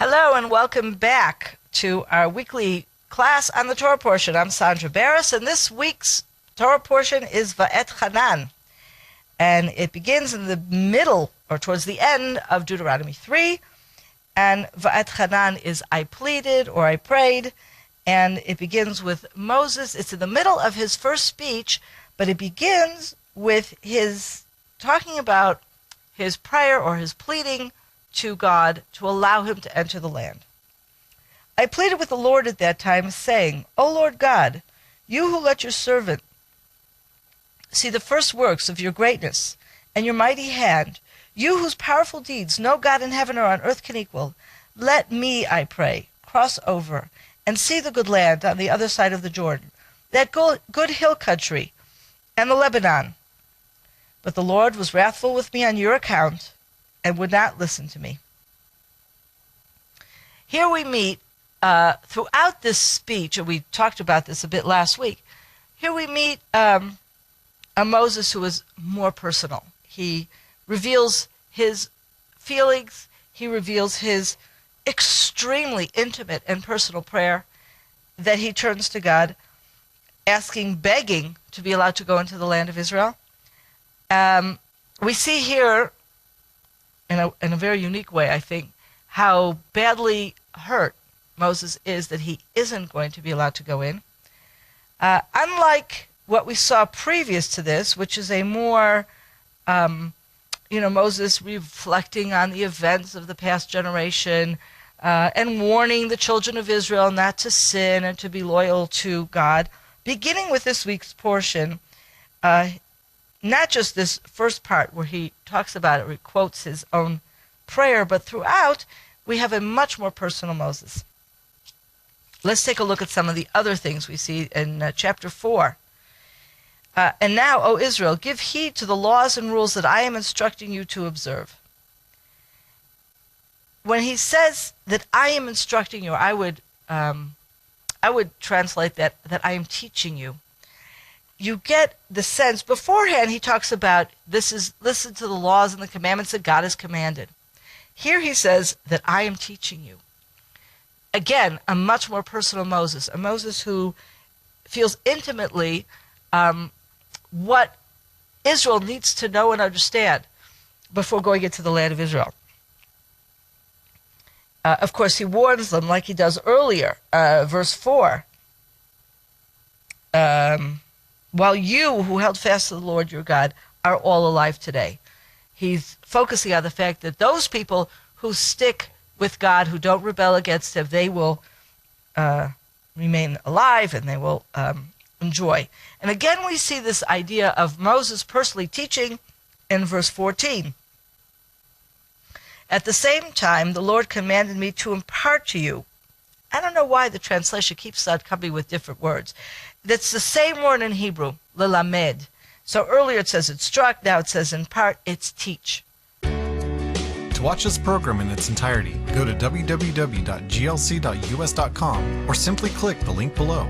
Hello and welcome back to our weekly class on the Torah Portion. I'm Sondra Baras, and this week's Torah Portion is Vaetchanan. And it begins in the middle, or towards the end, of Dueteronomy 3. And Vaetchanan is I pleaded, or I prayed. And it begins with Moses. It's in the middle of his first speech, but it begins with his talking about his prayer or his pleading to God to allow him to enter the land. I pleaded with the Lord at that time, saying, O Lord God, you who let your servant see the first works of your greatness and your mighty hand, you whose powerful deeds no God in heaven or on earth can equal, let me, I pray, cross over and see the good land on the other side of the Jordan, that good hill country and the Lebanon. But the Lord was wrathful with me on your account and would not listen to me. Here we meet, throughout this speech, and we talked about this a bit last week, here we meet a Moses who is more personal. He reveals his feelings, he reveals his extremely intimate and personal prayer that he turns to God, begging to be allowed to go into the land of Israel. We see here, in a very unique way, I think, how badly hurt Moses is that he isn't going to be allowed to go in. Unlike what we saw previous to this, which is a more, Moses reflecting on the events of the past generation and warning the children of Israel not to sin and to be loyal to God. Beginning with this week's portion, not just this first part where he talks about it, where he quotes his own prayer, but throughout we have a much more personal Moses. Let's take a look at some of the other things we see in chapter 4. And now, O Israel, give heed to the laws and rules that I am instructing you to observe. When he says that I am instructing you, I would translate that I am teaching you. You get the sense, beforehand he talks about listen to the laws and the commandments that God has commanded. Here he says that I am teaching you. Again, a much more personal Moses, a Moses who feels intimately what Israel needs to know and understand before going into the land of Israel. Of course, he warns them like he does earlier, verse 4. While you who held fast to the Lord your God are all alive today. He's focusing on the fact that those people who stick with God, who don't rebel against him, they will remain alive and they will enjoy. And again we see this idea of Moses personally teaching in verse 14. At the same time, the Lord commanded me to impart to you. I don't know why the translation keeps on coming with different words. That's the same word in Hebrew, lelamed. So earlier it says instruct, now it says impart, it's teach. To watch this program in its entirety, go to www.glc.us.com or simply click the link below.